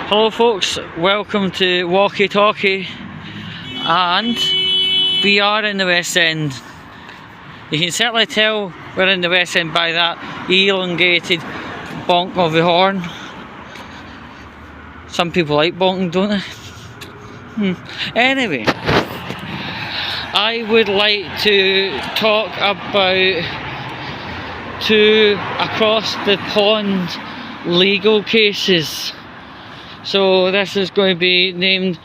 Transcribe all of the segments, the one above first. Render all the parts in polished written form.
Hello folks, welcome to Walkie Talkie, and we are in the West End. You can certainly tell we're in the West End by that elongated bonk of the horn. Some people like bonking, don't they? Anyway, I would like to talk about two across the pond legal cases. So this is going to be named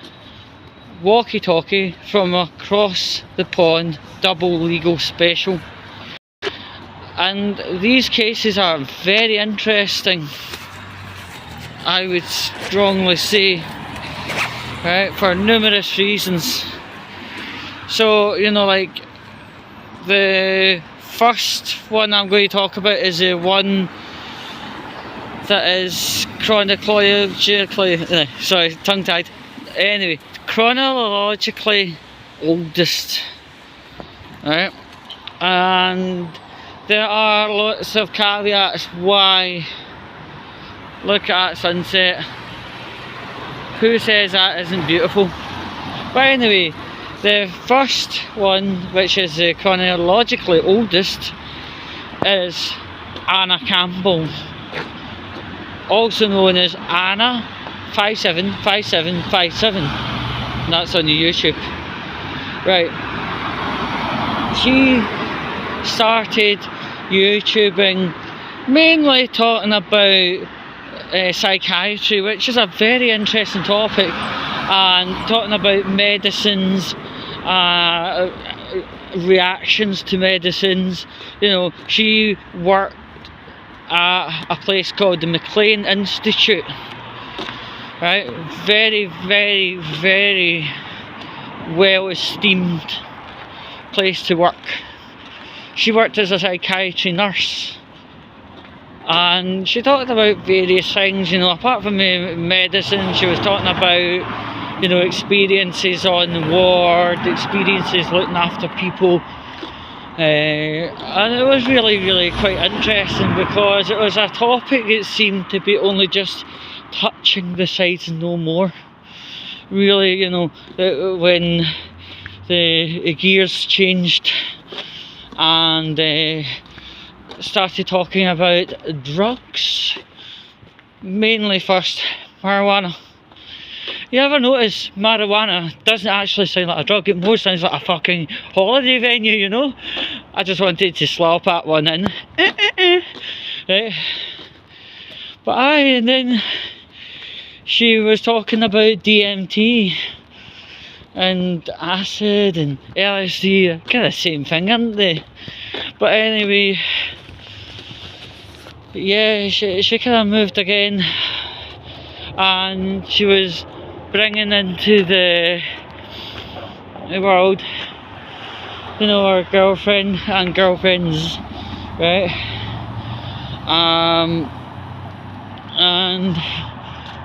Walkie Talkie from Across the Pond Double Legal Special. And these cases are very interesting, I would strongly say, right, for numerous reasons. So, you know, like the first one I'm going to talk about is the one that is chronologically, tongue-tied. Anyway, chronologically oldest, right? And there are lots of caveats why. Look at sunset. Who says that isn't beautiful? But anyway, the first one, which is the chronologically oldest, is Anna Campbell, also known as Anna 575757. That's on YouTube. Right. She started YouTubing mainly talking about psychiatry, which is a very interesting topic, and talking about medicines, reactions to medicines. You know, she worked at a place called the McLean Institute, right? Very, very, very well esteemed place to work. She worked as a psychiatry nurse, and she talked about various things, you know, apart from medicine. She was talking about, you know, experiences on the ward, experiences looking after people. And it was really quite interesting, because it was a topic that seemed to be only just touching the sides and no more. Really, you know, when the gears changed and started talking about drugs, mainly first marijuana. You ever notice marijuana doesn't actually sound like a drug? It more sounds like a fucking holiday venue, you know? I just wanted to slap that one in. Right? But and then she was talking about DMT and acid and LSD, kind of the same thing, aren't they? But anyway, yeah, she kind of moved again, and she was bringing into the world, you know, her girlfriend and girlfriends, right? And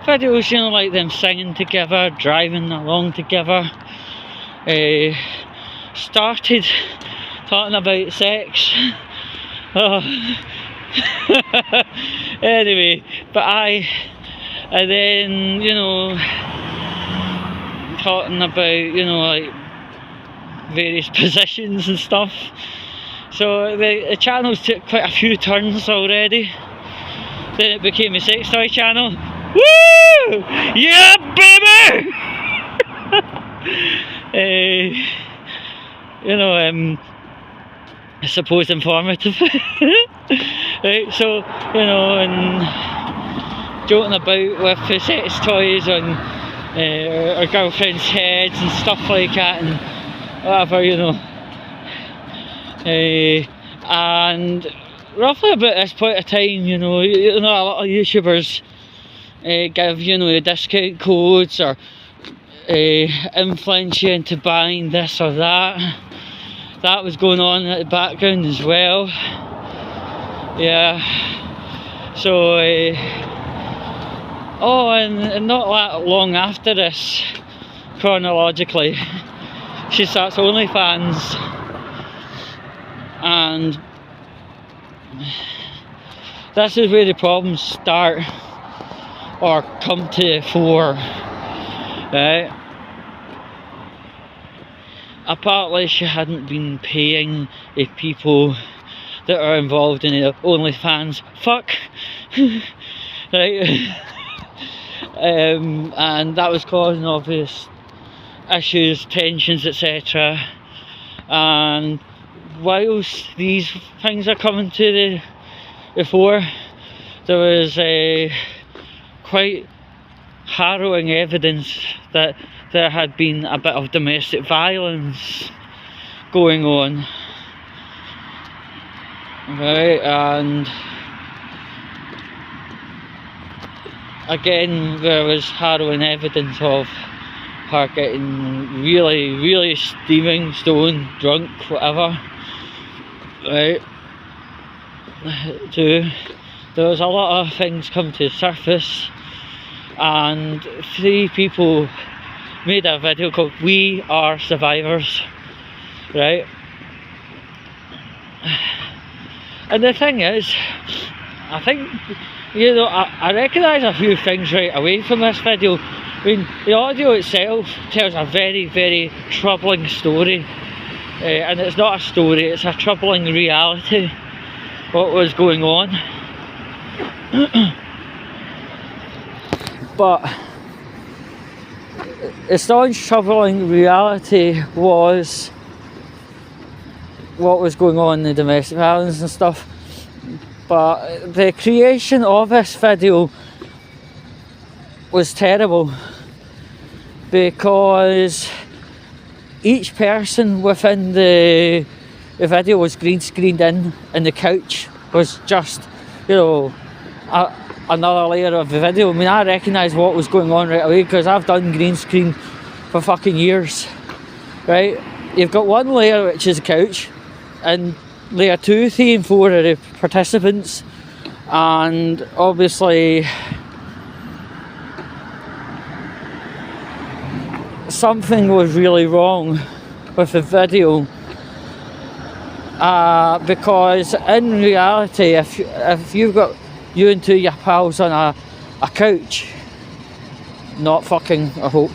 videos, you know, like them singing together, driving along together. Started talking about sex. Oh. Anyway, and then, you know, talking about, you know, like various positions and stuff. So the channels took quite a few turns already. Then it became a sex toy channel. Woo! Yeah, baby! You know, I suppose informative. Right, so, you know, and joking about with the sex toys on our girlfriend's heads and stuff like that, and whatever, you know. And roughly about this point of time, you know, a lot of YouTubers give, you know, discount codes or influence you into buying this or that. That was going on at the background as well. Yeah. So, and not that long after this, chronologically, she starts OnlyFans, and this is where the problems start. or come to the fore, right? Apparently she hadn't been paying the people that are involved in the OnlyFans fuck, right? And that was causing obvious issues, tensions, etc. And whilst these things are coming to the fore, there was quite harrowing evidence that there had been a bit of domestic violence going on, right? And again, there was harrowing evidence of her getting really steaming, stoned, drunk, whatever, right? Too. There was a lot of things come to the surface, and 3 people made a video called "We Are Survivors," right? And the thing is, I think, you know, I recognise a few things right away from this video. I mean, the audio itself tells a very troubling story, and it's not a story, it's a troubling reality, what was going on. But the staunch troubling reality was what was going on in the domestic violence and stuff. But the creation of this video was terrible, because each person within the video was green screened in, and the couch was just, you know, another layer of the video. I mean, I recognised what was going on right away, because I've done green screen for fucking years, right? You've got one layer, which is a couch, and layer 2, 3 and 4 are the participants, and obviously something was really wrong with the video, because in reality, if you've got you and 2 of your pals on a couch, not fucking, I hope,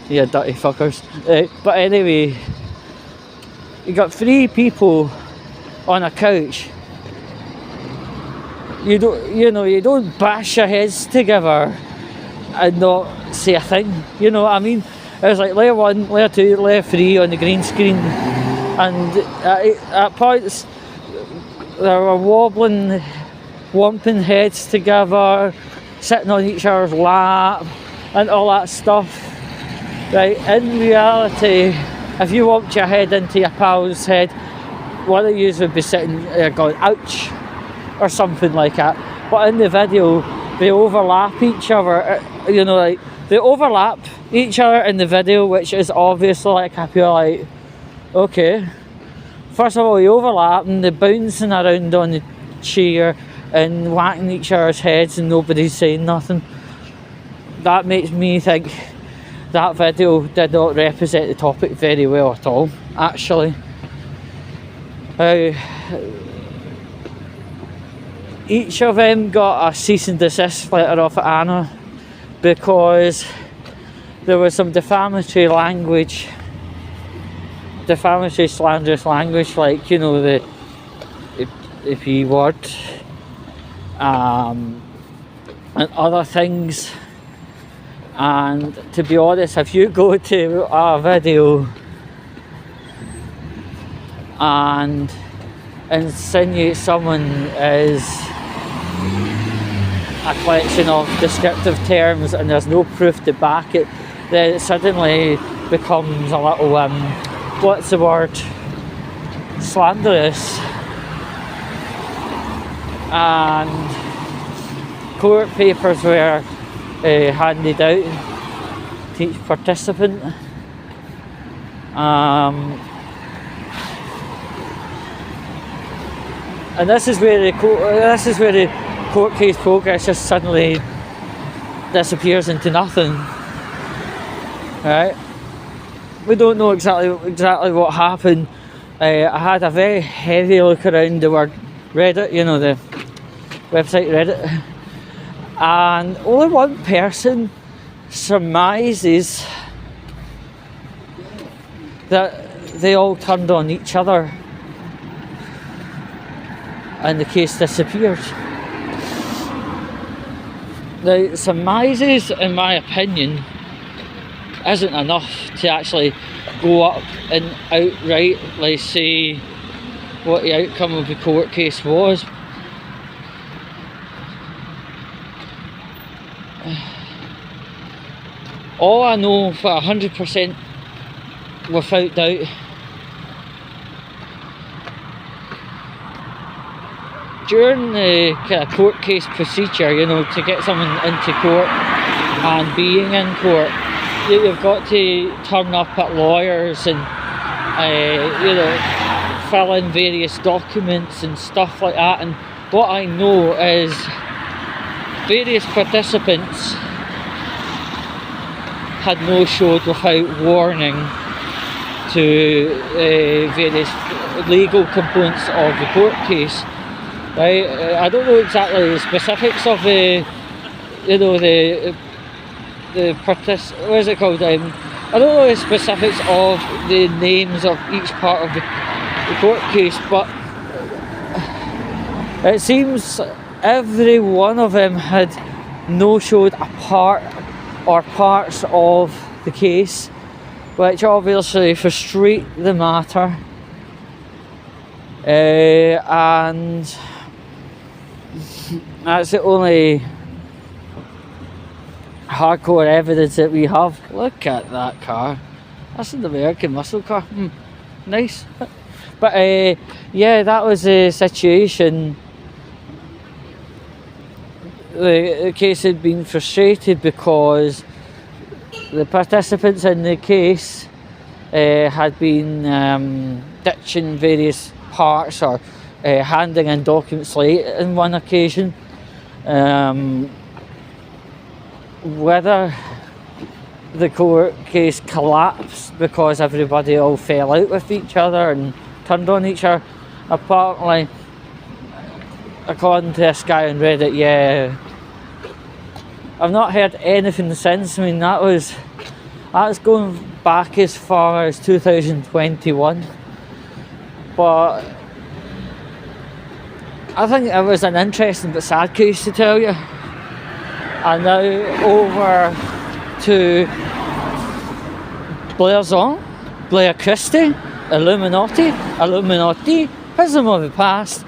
yeah, dirty fuckers, but anyway, you got 3 people on a couch. You don't bash your heads together and not say a thing. You know what I mean? It was like layer 1, layer 2, layer 3 on the green screen, and at points they were wobbling, whumping heads together, sitting on each other's lap, and all that stuff. Right? In reality, if you whumped your head into your pal's head, one of you would be sitting there going, ouch, or something like that. But in the video, they overlap each other, you know, like, they overlap each other in the video, which is obviously like a pure, like, okay. First of all, you overlap and they're bouncing around on the chair and whacking each other's heads and nobody's saying nothing. That makes me think that video did not represent the topic very well at all, actually. Each of them got a cease and desist letter off of Anna because there was some defamatory language, defamatory, slanderous language, like, you know, the P word, and other things. And to be honest, if you go to a video and insinuate someone is a collection of descriptive terms and there's no proof to back it, then it suddenly becomes a little, what's the word, slanderous. And court papers were handed out to each participant. And this is where the court case progress just suddenly disappears into nothing. Right? We don't know exactly what happened. I had a very heavy look around the word Reddit, you know, the website Reddit, and only one person surmises that they all turned on each other and the case disappeared. Now, surmises, in my opinion, isn't enough to actually go up and outrightly say what the outcome of the court case was. All I know for 100% without doubt during the kind of court case procedure, you know, to get someone into court and being in court, you've got to turn up at lawyers and you know, fill in various documents and stuff like that. And what I know is various participants had no showed without warning to various legal components of the court case. Right, I don't know exactly the specifics of the, you know, the what is it called? I don't know the specifics of the names of each part of the court case, but it seems every one of them had no-showed a part or parts of the case, which obviously frustrate the matter, and that's the only hardcore evidence that we have. Look at that car. That's an American muscle car. Nice. But yeah, that was the situation. The case had been frustrated because the participants in the case had been ditching various parts or handing in documents late on one occasion. Whether the court case collapsed because everybody all fell out with each other and turned on each other, apparently, according to this guy on Reddit, yeah, I've not heard anything since. I mean, that was going back as far as 2021, but I think it was an interesting but sad case to tell you. And now over to Blair Christie, Illuminati, Prism of the Past,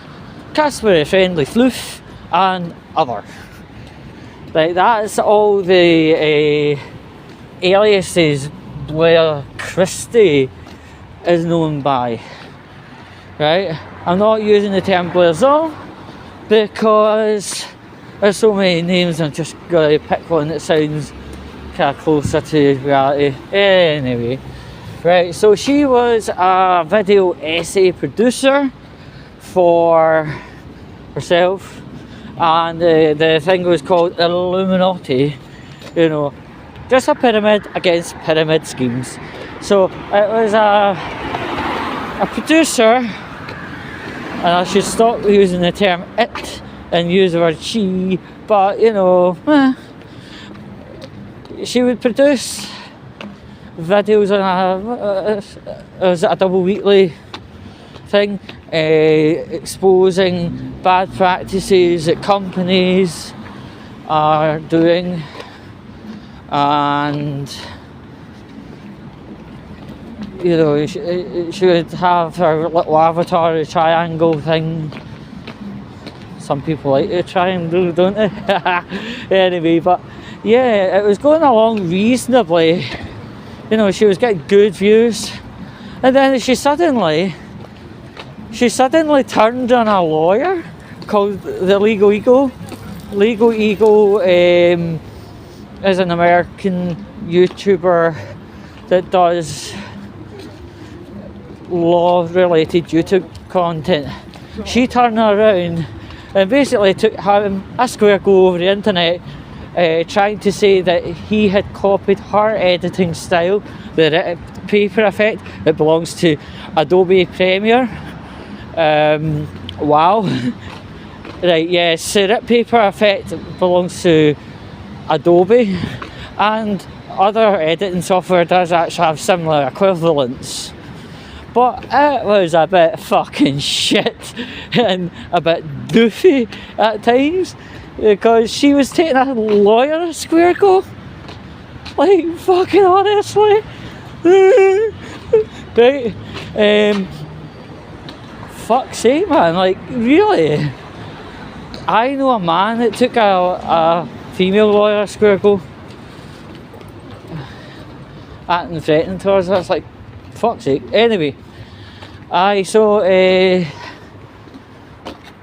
Casper the Friendly Floof, and other. Like, that's all the aliases Blair Christie is known by. Right? I'm not using the term Blair Zong because there's so many names. I'm just going to pick one that sounds kind of closer to reality. Anyway, right, so she was a video essay producer for herself, and the thing was called Illuminati, you know, just a pyramid against pyramid schemes. So it was a producer, and I should stop using the term it and use the word she, but you know, she would produce videos on a double weekly thing, exposing bad practices that companies are doing, and you know, she would have her little avatar, a triangle thing. Some people like the triangle, don't they? Anyway, but yeah, it was going along reasonably. You know, she was getting good views, and then she suddenly turned on a lawyer called the Legal Eagle. Legal Eagle is an American YouTuber that does law-related YouTube content. She turned around and basically took him a square go over the internet, trying to say that he had copied her editing style, the paper effect that belongs to Adobe Premiere. Wow. Right, yes, syrup paper effect belongs to Adobe, and other editing software does actually have similar equivalents. But it was a bit fucking shit and a bit doofy at times, because she was taking a lawyer square go. Like, fucking honestly. Right? Fuck's sake, man. Like, really? I know a man that took a female lawyer square go acting threatening towards her. It's like, fuck's sake. Anyway, so the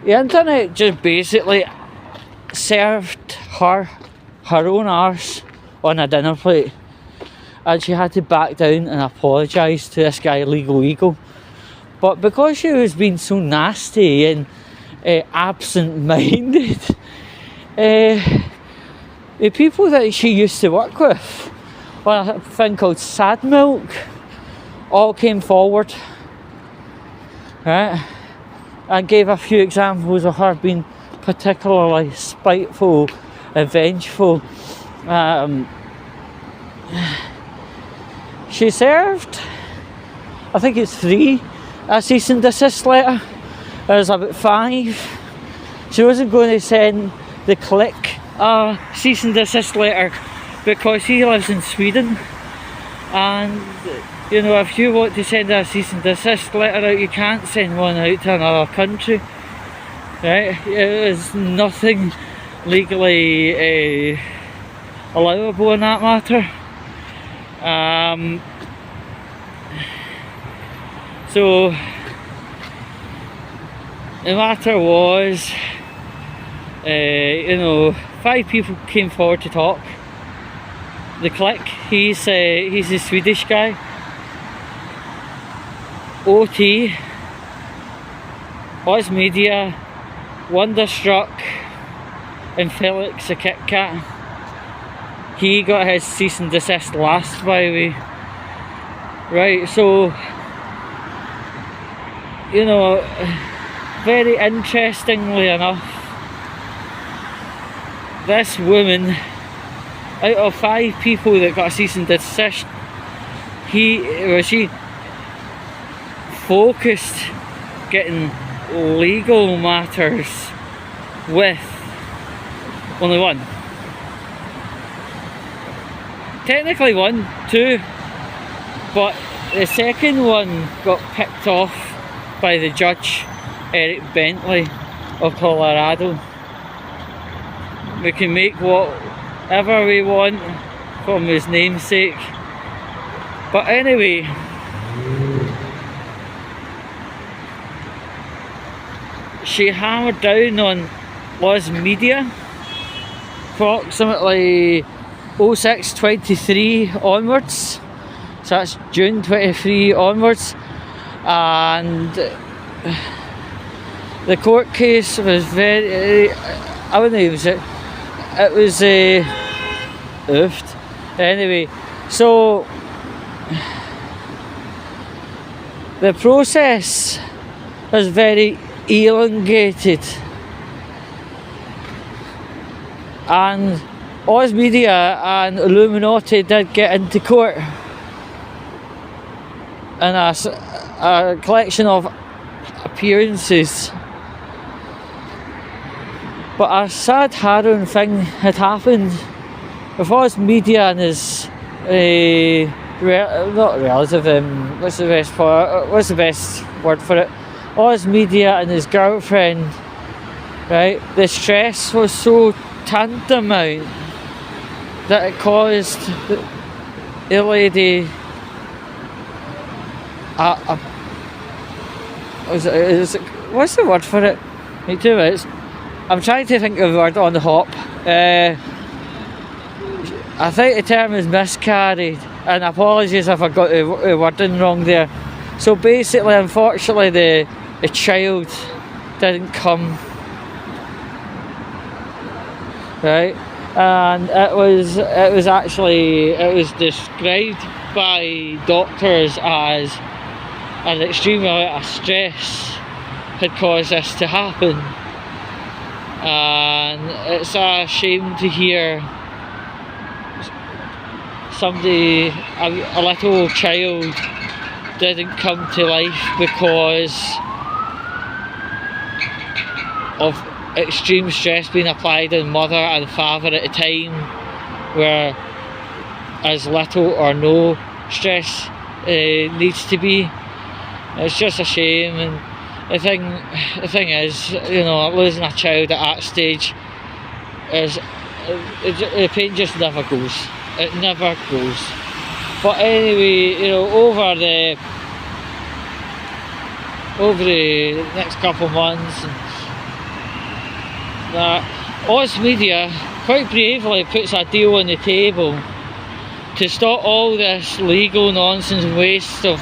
internet just basically served her own arse on a dinner plate, and she had to back down and apologise to this guy, Legal Eagle. But because she was being so nasty and absent-minded, the people that she used to work with on a thing called Sad Milk all came forward, right, and gave a few examples of her being particularly spiteful and vengeful. She served, I think it's 3, a cease and desist letter. There's about 5. She wasn't going to send the click a cease and desist letter because he lives in Sweden, and you know, if you want to send a cease and desist letter out, you can't send one out to another country, right? There's nothing legally allowable in that matter. So the matter was, you know, 5 people came forward to talk. The click, he's a Swedish guy. OT, Oz Media, Wonderstruck, and Felix the Kit Kat. He got his cease and desist last, by the way. Right, so, you know, very interestingly enough, this woman, out of 5 people that got a cease and desist, she focused getting legal matters with only 1. Technically 1, 2, but the second one got picked off by the judge, Eric Bentley of Colorado. We can make whatever we want from his namesake. But anyway, she hammered down on Oz Media approximately 06/23 onwards, so that's June 23 onwards, and the court case was very, I wouldn't even say it was oofed. Anyway, so the process was very elongated, and Oz Media and Illuminati did get into court in a collection of appearances. But a sad, harrowing thing had happened with Oz Media and his not relative, what's the best word for it? Oz Media and his girlfriend, right? The stress was so tantamount that it caused the lady what's the word for it? Wait 2 minutes. I'm trying to think of the word on the hop. I think the term is miscarried, and apologies if I got the wording wrong there. So basically, unfortunately, the child didn't come, right, and it was described by doctors as an extreme amount of stress had caused this to happen. and it's a shame to hear somebody, a little child, didn't come to life because of extreme stress being applied on mother and father at a time where as little or no stress needs to be. It's just a shame, and the thing is, losing a child at that stage is the pain just never goes. It never goes. But anyway, over the next couple of months, that Oz Media quite bravely puts a deal on the table to stop all this legal nonsense and waste of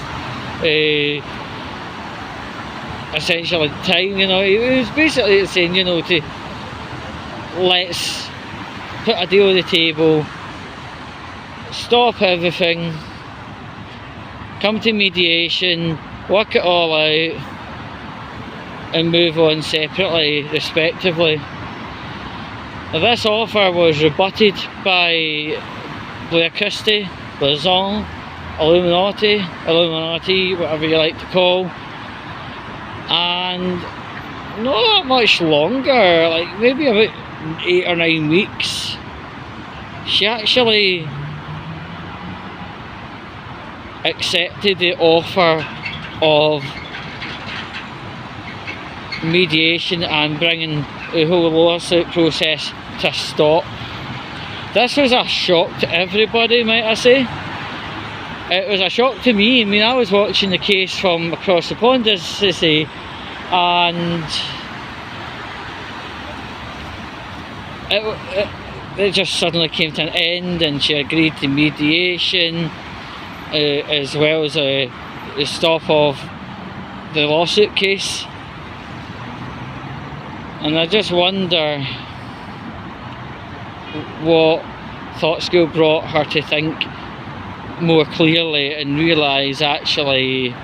essentially time. It was basically saying, to let's put a deal on the table, stop everything, come to mediation, work it all out, and move on separately, respectively. Now, this offer was rebutted by Blair Christie, Blazon, Illuminati, whatever you like to call, and not that much longer, like maybe about 8 or 9 weeks, she actually accepted the offer of mediation and bringing the whole lawsuit process to a stop. This was a shock to everybody, might I say. It was a shock to me. I mean, I was watching the case from across the pond, as they say, and it just suddenly came to an end, and she agreed to mediation, as well as the stop of the lawsuit case. And I just wonder what thought school brought her to think more clearly and realise actually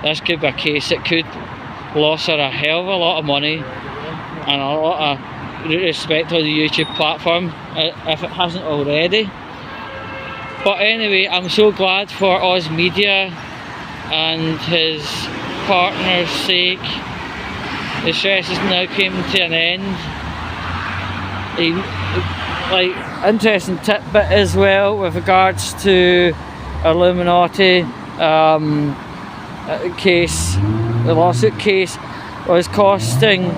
this could be a case that could loss her a hell of a lot of money and a lot of respect on the YouTube platform, if it hasn't already. But anyway, I'm so glad for Oz Media and his partner's sake. The stress has now came to an end. Interesting tidbit as well with regards to Illuminati case. The lawsuit case was costing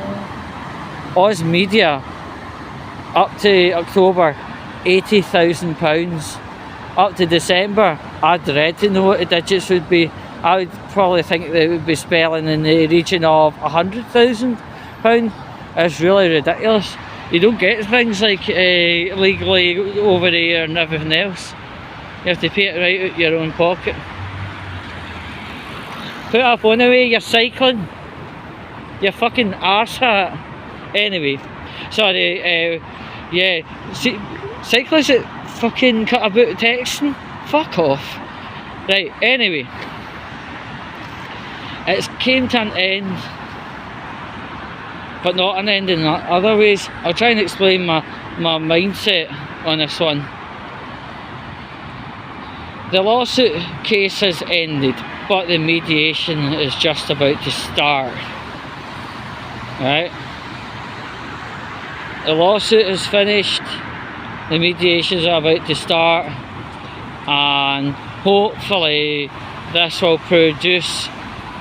Oz Media up to October £80,000. Up to December, I'd dread to know what the digits would be. I would probably think that it would be spelling in the region of £100,000. It's really ridiculous. You don't get things like legally over there and everything else. You have to pay it right out your own pocket. Put up on the way, you're cycling. You fucking arse hat. Anyway, sorry, yeah, see, cyclists that fucking cut about texting? Fuck off. Right, anyway. It's came to an end, but not an end in other ways. I'll try and explain my mindset on this one. The lawsuit case has ended, but the mediation is just about to start. Right? The lawsuit is finished, the mediations are about to start, and hopefully this will produce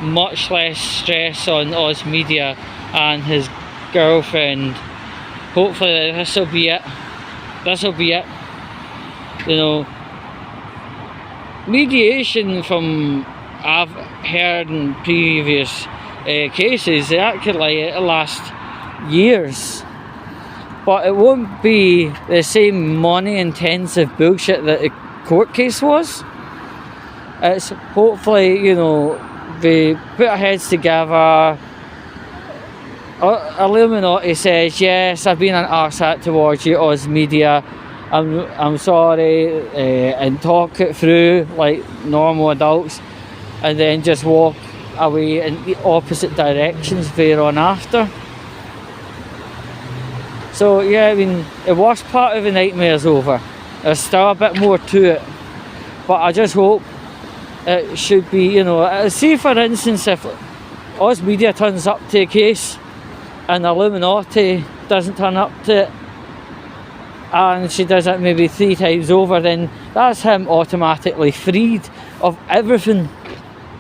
much less stress on Oz Media and his girlfriend. Hopefully this will be it. Mediation, from I've heard in previous cases, actually it lasts years, but it won't be the same money intensive bullshit that the court case was. It's hopefully, they put our heads together. Illuminati says, yes, I've been an arsehole towards you, Oz Media. I'm sorry, and talk it through like normal adults, and then just walk away in the opposite directions thereon after. So yeah, I mean, the worst part of the nightmare's over. There's still a bit more to it, but I just hope it should be, you know, see for instance if Oz Media turns up to a case and Illuminati doesn't turn up to it, and she does it maybe 3 times over, then that's him automatically freed of everything,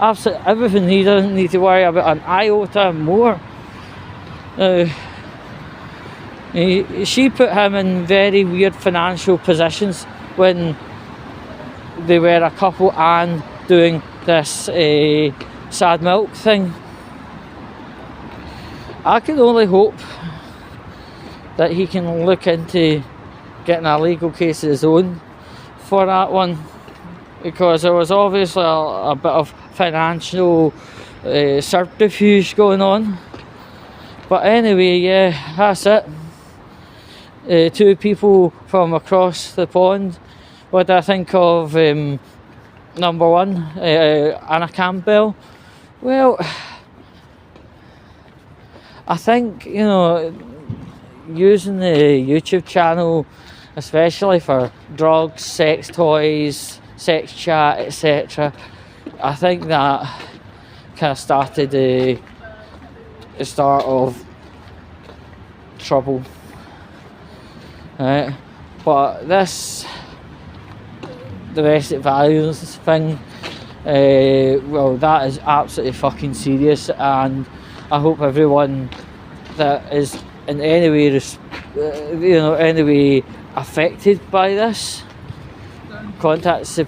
absolutely everything. He doesn't need to worry about an iota more. She put him in very weird financial positions when they were a couple and doing this sad milk thing. I can only hope that he can look into getting a legal case of his own for that one, because there was obviously a bit of financial subterfuge going on. But anyway, yeah, that's it. 2 people from across the pond. What do I think of number 1, Anna Campbell? Well, I think, you know, using the YouTube channel, especially for drugs, sex toys, sex chat, etc., I think that kind of started the start of trouble. Right? But this domestic violence thing, well, that is absolutely fucking serious, and I hope everyone that is in any way, any way affected by this contacts the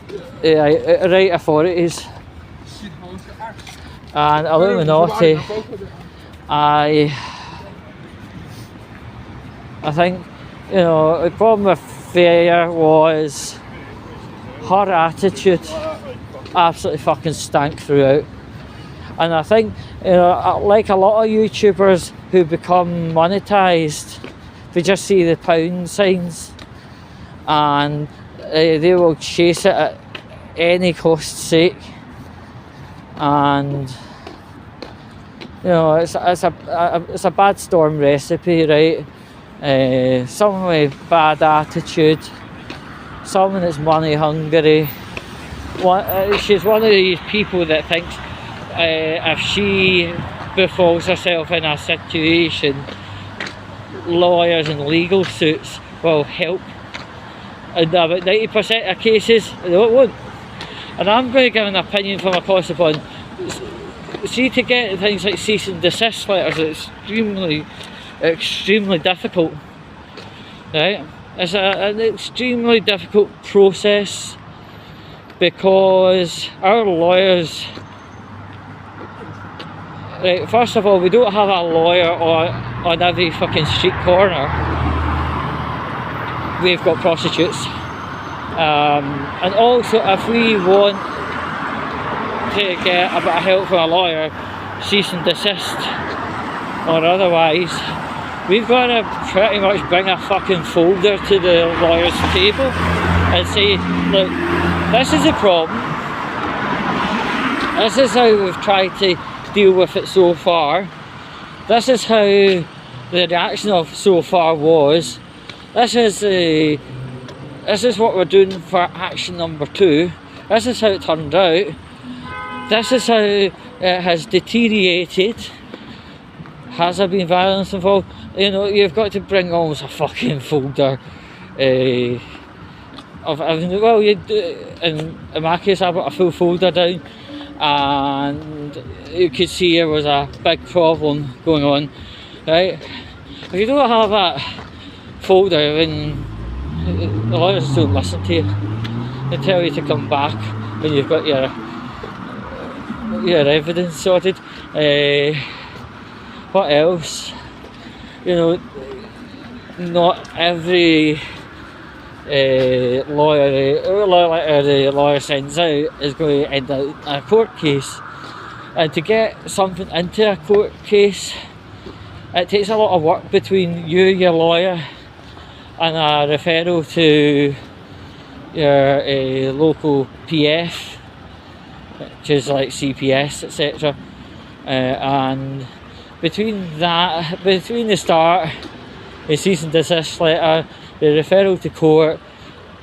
right authorities and Illuminati. I think, you know, the problem with Freya was her attitude absolutely fucking stank throughout. And I think, you know, like a lot of YouTubers who become monetized, they just see the pound signs and they will chase it at any cost's sake. And you know, it's a bad storm recipe, right? Someone with bad attitude, someone that's money hungry. She's one of these people that thinks if she befalls herself in a situation, lawyers and legal suits will help. And about 90% of cases, they won't. And I'm going to give an opinion from across the pond. See, to get things like cease and desist letters, it's extremely difficult, right? It's an extremely difficult process because our lawyers, right, first of all, we don't have a lawyer on every fucking street corner. We've got prostitutes, and also if we want to get a bit of help from a lawyer, cease and desist or otherwise, we've got to pretty much bring a fucking folder to the lawyer's table and say, look, this is a problem, this is how we've tried to deal with it so far, this is how the reaction of so far was, this is what we're doing for action number 2, this is how it turned out, this is how it has deteriorated. Has there been violence involved? You know, you've got to bring almost a fucking folder of everything. Well, you do, in my case, I put a full folder down, and you could see there was a big problem going on, right? If you don't have that folder, then the lawyers don't listen to you. They tell you to come back when you've got your evidence sorted. What else? You know, not every lawyer the lawyer sends out is going to end up a court case, and to get something into a court case, it takes a lot of work between you, your lawyer, and a referral to your local PF, which is like CPS, etc. And between the start a cease and desist letter, the referral to court,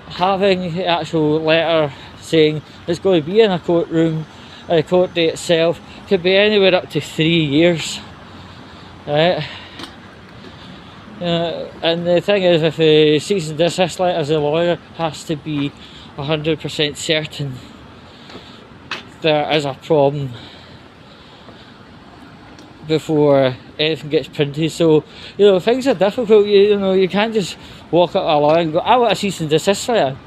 having the actual letter saying it's going to be in a courtroom, a court date itself, could be anywhere up to 3 years. Right? And the thing is, if a cease and desist letter, as a lawyer, has to be 100% certain there is a problem before anything gets printed. So, things are difficult. You can't just walk up to a lawyer and go, I want a cease and desist letter.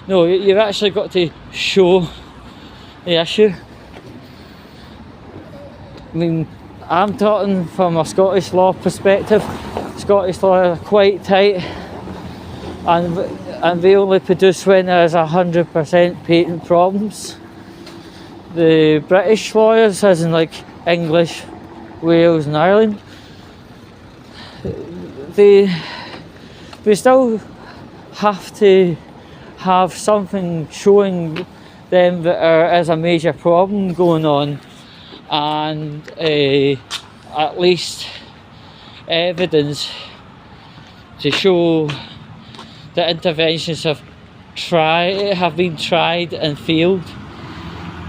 No, you've actually got to show the issue. I mean, I'm talking from a Scottish law perspective. Scottish law are quite tight, and they only produce when there's 100% patent problems. The British lawyers, as in like English, Wales and Ireland, they still have to have something showing them that there is a major problem going on, and at least evidence to show that interventions have been tried and failed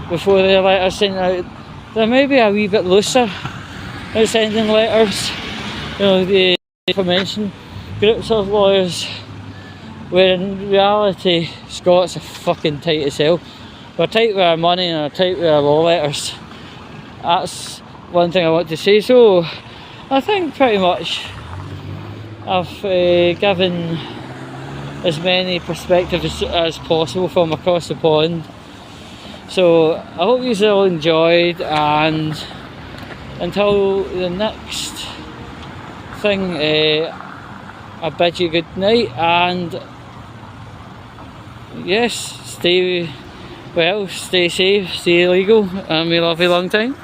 before the letters sent out. They may be a wee bit looser at sending letters. The aforementioned groups of lawyers, where in reality Scots are fucking tight as hell. We're tight with our money and we're tight with our law letters. That's one thing I want to say. So I think pretty much I've given as many perspectives as possible from across the pond. So I hope you all enjoyed, and until the next thing, I bid you good night, and yes, stay well, stay safe, stay legal, and we love you long time.